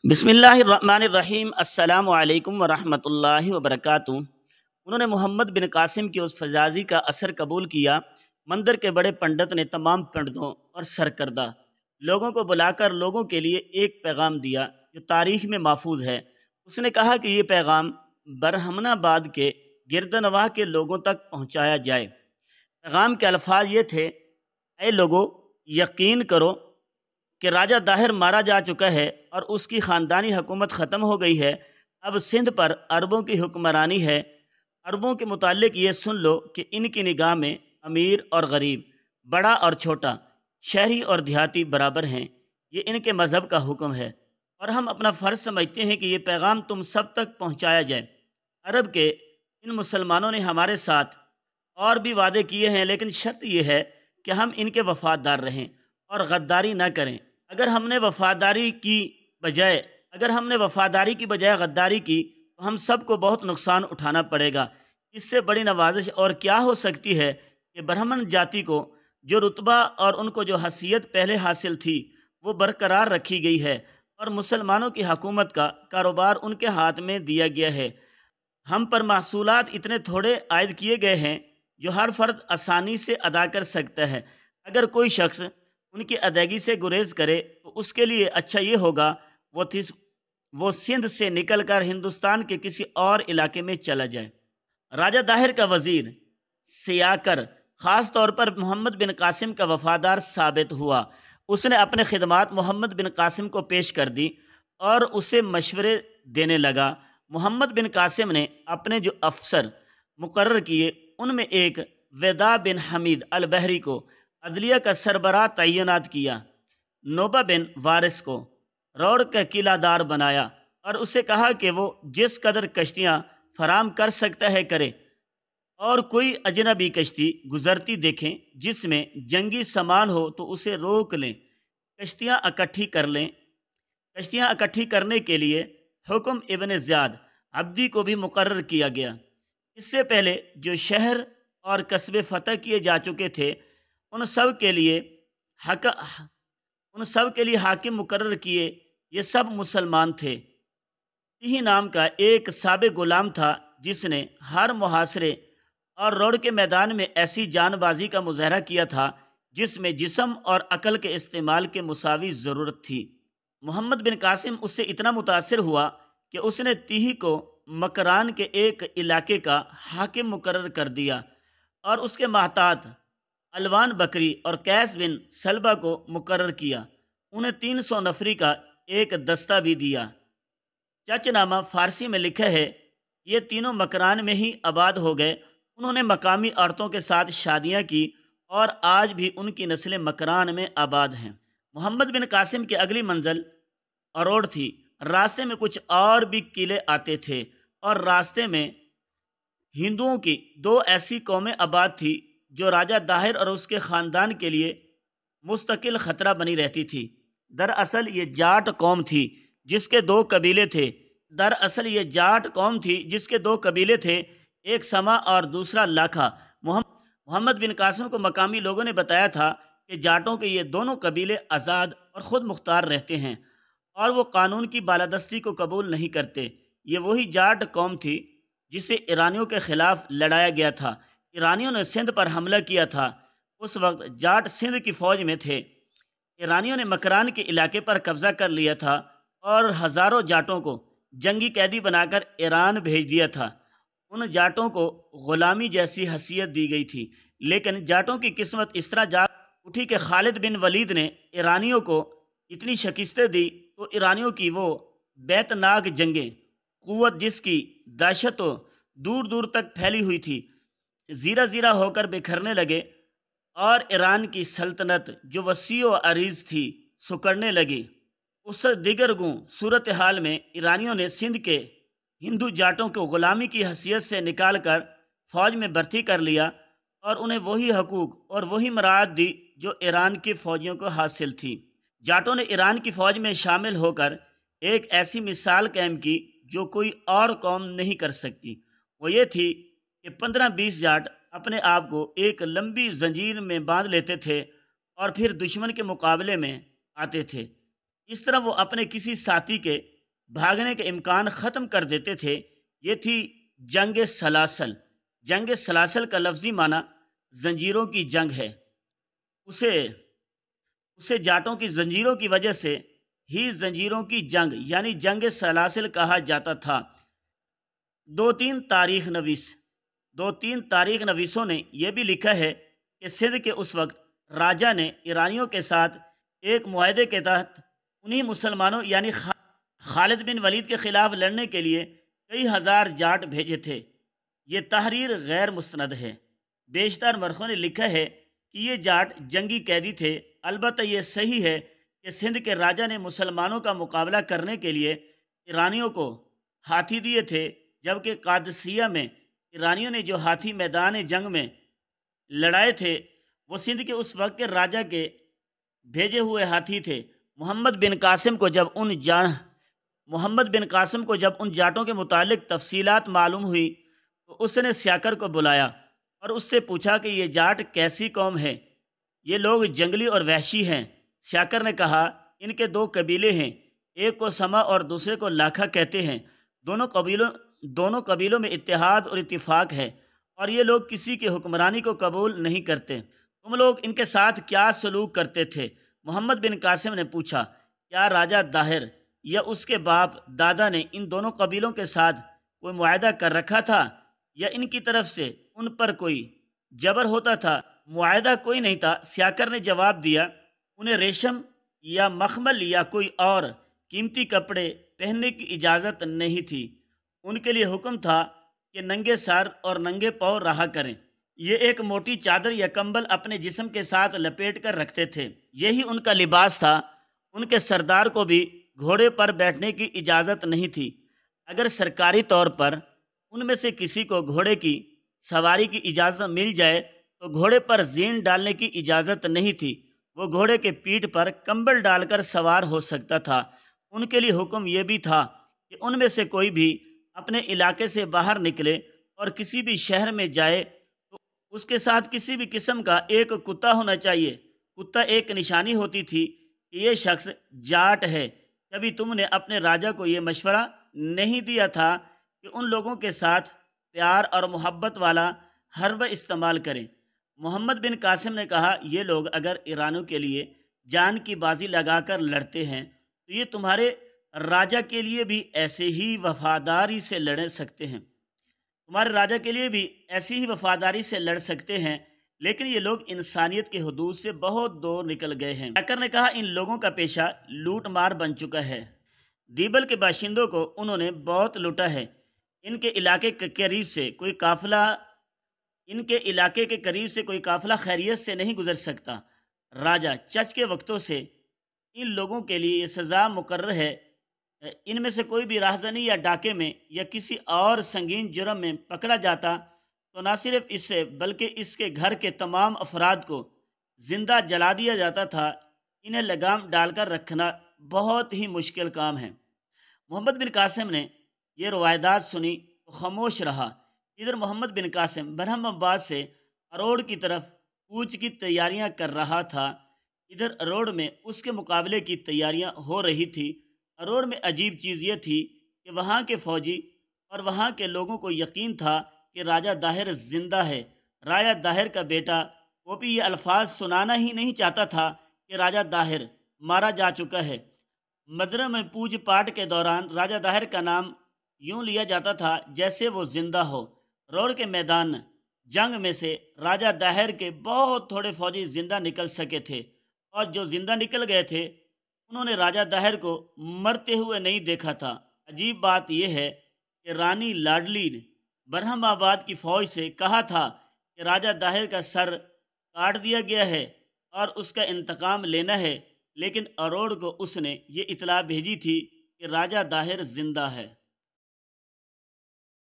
بسم اللہ الرحمن الرحیم۔ السلام علیکم ورحمۃ اللہ وبرکاتہ۔ انہوں نے محمد بن قاسم کی اس فجازی کا اثر قبول کیا۔ مندر کے بڑے پنڈت نے تمام پنڈتوں اور سرکردہ لوگوں کو بلا کر لوگوں کے لیے ایک پیغام دیا جو تاریخ میں محفوظ ہے۔ اس نے کہا کہ یہ پیغام برہمن آباد کے گردنواح کے لوگوں تک پہنچایا جائے۔ پیغام کے الفاظ یہ تھے: اے لوگو، یقین کرو کہ راجہ داہر مارا جا چکا ہے اور اس کی خاندانی حکومت ختم ہو گئی ہے۔ اب سندھ پر عربوں کی حکمرانی ہے۔ عربوں کے متعلق یہ سن لو کہ ان کی نگاہ میں امیر اور غریب، بڑا اور چھوٹا، شہری اور دیہاتی برابر ہیں۔ یہ ان کے مذہب کا حکم ہے اور ہم اپنا فرض سمجھتے ہیں کہ یہ پیغام تم سب تک پہنچایا جائے۔ عرب کے ان مسلمانوں نے ہمارے ساتھ اور بھی وعدے کیے ہیں، لیکن شرط یہ ہے کہ ہم ان کے وفادار رہیں اور غداری نہ کریں۔ اگر ہم نے وفاداری کی بجائے غداری کی تو ہم سب کو بہت نقصان اٹھانا پڑے گا۔ اس سے بڑی نوازش اور کیا ہو سکتی ہے کہ برہمن جاتی کو جو رتبہ اور ان کو جو حیثیت پہلے حاصل تھی وہ برقرار رکھی گئی ہے اور مسلمانوں کی حکومت کا کاروبار ان کے ہاتھ میں دیا گیا ہے۔ ہم پر محصولات اتنے تھوڑے عائد کیے گئے ہیں جو ہر فرد آسانی سے ادا کر سکتا ہے۔ اگر کوئی شخص ان کی ادائیگی سے گریز کرے تو اس کے لیے اچھا یہ ہوگا وہ سندھ سے نکل کر ہندوستان کے کسی اور علاقے میں چلا جائے۔ راجہ داہر کا وزیر سیاکر خاص طور پر محمد بن قاسم کا وفادار ثابت ہوا۔ اس نے اپنے خدمات محمد بن قاسم کو پیش کر دی اور اسے مشورے دینے لگا۔ محمد بن قاسم نے اپنے جو افسر مقرر کیے ان میں ایک وداع بن حمید البحری کو عدلیہ کا سربراہ تعینات کیا۔ نوبہ بن وارث کو روڑ کا قلعہ دار بنایا اور اسے کہا کہ وہ جس قدر کشتیاں فراہم کر سکتا ہے کرے، اور کوئی اجنبی کشتی گزرتی دیکھیں جس میں جنگی سامان ہو تو اسے روک لیں، کشتیاں اکٹھی کرنے کے لیے حکم ابن زیاد عبدی کو بھی مقرر کیا گیا۔ اس سے پہلے جو شہر اور قصبے فتح کیے جا چکے تھے ان سب کے لیے حاکم مقرر کیے۔ یہ سب مسلمان تھے۔ تیہی نام کا ایک سابق غلام تھا جس نے ہر محاصرے اور روڑ کے میدان میں ایسی جان بازی کا مظاہرہ کیا تھا جس میں جسم اور عقل کے استعمال کے مساوی ضرورت تھی۔ محمد بن قاسم اس سے اتنا متاثر ہوا کہ اس نے تیہی کو مکران کے ایک علاقے کا حاکم مقرر کر دیا اور اس کے محتاط الوان بکری اور قیس بن سلبہ کو مقرر کیا۔ انہیں 300 نفری کا ایک دستہ بھی دیا۔ چچ نامہ فارسی میں لکھا ہے، یہ تینوں مکران میں ہی آباد ہو گئے۔ انہوں نے مقامی عورتوں کے ساتھ شادیاں کی اور آج بھی ان کی نسلیں مکران میں آباد ہیں۔ محمد بن قاسم کی اگلی منزل اروڑ تھی۔ راستے میں کچھ اور بھی قلعے آتے تھے اور راستے میں ہندوؤں کی 2 ایسی قومیں آباد تھی جو راجہ داہر اور اس کے خاندان کے لیے مستقل خطرہ بنی رہتی تھی۔ دراصل یہ جاٹ قوم تھی جس کے 2 قبیلے تھے، ایک سما اور دوسرا لاکھا۔ محمد بن قاسم کو مقامی لوگوں نے بتایا تھا کہ جاٹوں کے یہ دونوں قبیلے آزاد اور خود مختار رہتے ہیں اور وہ قانون کی بالادستی کو قبول نہیں کرتے۔ یہ وہی جاٹ قوم تھی جسے ایرانیوں کے خلاف لڑایا گیا تھا۔ ایرانیوں نے سندھ پر حملہ کیا تھا۔ اس وقت جاٹ سندھ کی فوج میں تھے۔ ایرانیوں نے مکران کے علاقے پر قبضہ کر لیا تھا اور ہزاروں جاٹوں کو جنگی قیدی بنا کر ایران بھیج دیا تھا۔ ان جاٹوں کو غلامی جیسی حیثیت دی گئی تھی، لیکن جاٹوں کی قسمت اس طرح جاگ اٹھی کہ خالد بن ولید نے ایرانیوں کو اتنی شکستیں دی تو ایرانیوں کی وہ بیتناک جنگیں، قوت جس کی دہشت و دور دور تک پھیلی ہوئی تھی، زیرہ زیرہ ہو کر بکھرنے لگے اور ایران کی سلطنت جو وسیع و عریض تھی سکڑنے لگی۔ اس دیگرگوں صورتحال میں ایرانیوں نے سندھ کے ہندو جاٹوں کو غلامی کی حیثیت سے نکال کر فوج میں بھرتی کر لیا اور انہیں وہی حقوق اور وہی مراعات دی جو ایران کی فوجیوں کو حاصل تھی۔ جاٹوں نے ایران کی فوج میں شامل ہو کر ایک ایسی مثال قائم کی جو کوئی اور قوم نہیں کر سکتی۔ وہ یہ تھی کہ 15-20 جاٹ اپنے آپ کو ایک لمبی زنجیر میں باندھ لیتے تھے اور پھر دشمن کے مقابلے میں آتے تھے۔ اس طرح وہ اپنے کسی ساتھی کے بھاگنے کے امکان ختم کر دیتے تھے۔ یہ تھی جنگ سلاسل۔ جنگ سلاسل کا لفظی معنی زنجیروں کی جنگ ہے۔ اسے جاٹوں کی زنجیروں کی وجہ سے ہی زنجیروں کی جنگ یعنی جنگ سلاسل کہا جاتا تھا۔ دو تین تاریخ نویسوں نے یہ بھی لکھا ہے کہ سندھ کے اس وقت راجہ نے ایرانیوں کے ساتھ ایک معاہدے کے تحت انہی مسلمانوں یعنی خالد بن ولید کے خلاف لڑنے کے لیے کئی ہزار جاٹ بھیجے تھے۔ یہ تحریر غیر مستند ہے۔ بیشتر مورخوں نے لکھا ہے کہ یہ جاٹ جنگی قیدی تھے۔ البتہ یہ صحیح ہے کہ سندھ کے راجہ نے مسلمانوں کا مقابلہ کرنے کے لیے ایرانیوں کو ہاتھی دیے تھے، جبکہ قادسیہ میں ایرانیوں نے جو ہاتھی میدان جنگ میں لڑائے تھے وہ سندھ کے اس وقت کے راجہ کے بھیجے ہوئے ہاتھی تھے۔ محمد بن قاسم کو جب ان جاٹوں کے متعلق تفصیلات معلوم ہوئی تو اس نے سیاکر کو بلایا اور اس سے پوچھا کہ یہ جاٹ کیسی قوم ہے؟ یہ لوگ جنگلی اور وحشی ہیں۔ سیاکر نے کہا ان کے دو قبیلے ہیں، ایک کو سما اور دوسرے کو لاکھا کہتے ہیں۔ دونوں قبیلوں میں اتحاد اور اتفاق ہے اور یہ لوگ کسی کی حکمرانی کو قبول نہیں کرتے۔ تم لوگ ان کے ساتھ کیا سلوک کرتے تھے؟ محمد بن قاسم نے پوچھا۔ کیا راجہ داہر یا اس کے باپ دادا نے ان دونوں قبیلوں کے ساتھ کوئی معاہدہ کر رکھا تھا یا ان کی طرف سے ان پر کوئی جبر ہوتا تھا؟ معاہدہ کوئی نہیں تھا، سیاکر نے جواب دیا۔ انہیں ریشم یا مخمل یا کوئی اور قیمتی کپڑے پہننے کی اجازت نہیں تھی۔ ان کے لیے حکم تھا کہ ننگے سر اور ننگے پاؤں رہا کریں۔ یہ ایک موٹی چادر یا کمبل اپنے جسم کے ساتھ لپیٹ کر رکھتے تھے، یہی ان کا لباس تھا۔ ان کے سردار کو بھی گھوڑے پر بیٹھنے کی اجازت نہیں تھی۔ اگر سرکاری طور پر ان میں سے کسی کو گھوڑے کی سواری کی اجازت مل جائے تو گھوڑے پر زین ڈالنے کی اجازت نہیں تھی۔ وہ گھوڑے کے پیٹھ پر کمبل ڈال کر سوار ہو سکتا تھا۔ ان کے لیے حکم یہ بھی تھا کہ ان میں سے کوئی بھی اپنے علاقے سے باہر نکلے اور کسی بھی شہر میں جائے تو اس کے ساتھ کسی بھی قسم کا ایک کتا ہونا چاہیے۔ کتا ایک نشانی ہوتی تھی کہ یہ شخص جاٹ ہے۔ کبھی تم نے اپنے راجہ کو یہ مشورہ نہیں دیا تھا کہ ان لوگوں کے ساتھ پیار اور محبت والا حربہ استعمال کریں؟ محمد بن قاسم نے کہا یہ لوگ اگر ایرانیوں کے لیے جان کی بازی لگا کر لڑتے ہیں تو یہ تمہارے راجہ کے لیے بھی ایسے ہی وفاداری سے لڑ سکتے ہیں۔ لیکن یہ لوگ انسانیت کے حدود سے بہت دور نکل گئے ہیں۔ سیاکر نے کہا ان لوگوں کا پیشہ لوٹ مار بن چکا ہے۔ دیبل کے باشندوں کو انہوں نے بہت لوٹا ہے۔ ان کے علاقے کے قریب سے کوئی قافلہ خیریت سے نہیں گزر سکتا۔ راجہ چچ کے وقتوں سے ان لوگوں کے لیے یہ سزا مقرر ہے۔ ان میں سے کوئی بھی راہزنی یا ڈاکے میں یا کسی اور سنگین جرم میں پکڑا جاتا تو نہ صرف اس سے بلکہ اس کے گھر کے تمام افراد کو زندہ جلا دیا جاتا تھا۔ انہیں لگام ڈال کر رکھنا بہت ہی مشکل کام ہے۔ محمد بن قاسم نے یہ روایات سنی تو خاموش رہا۔ ادھر محمد بن قاسم برہم آباد سے اروڑ کی طرف کوچ کی تیاریاں کر رہا تھا۔ ادھر اروڑ میں اس کے مقابلے کی تیاریاں ہو رہی تھی۔ اروڑ میں عجیب چیز یہ تھی کہ وہاں کے فوجی اور وہاں کے لوگوں کو یقین تھا کہ راجہ داہر زندہ ہے۔ راجہ داہر کا بیٹا کوپی یہ الفاظ سنانا ہی نہیں چاہتا تھا کہ راجہ داہر مارا جا چکا ہے۔ مدرہ میں پوج پاٹ کے دوران راجہ داہر کا نام یوں لیا جاتا تھا جیسے وہ زندہ ہو۔ روڑ کے میدان جنگ میں سے راجہ داہر کے بہت تھوڑے فوجی زندہ نکل سکے تھے، اور جو زندہ نکل گئے تھے انہوں نے راجہ داہر کو مرتے ہوئے نہیں دیکھا تھا۔ عجیب بات یہ ہے کہ رانی لاڈلی نے برہم آباد کی فوج سے کہا تھا کہ راجہ داہر کا سر کاٹ دیا گیا ہے اور اس کا انتقام لینا ہے، لیکن اروڑ کو اس نے یہ اطلاع بھیجی تھی کہ راجہ داہر زندہ ہے۔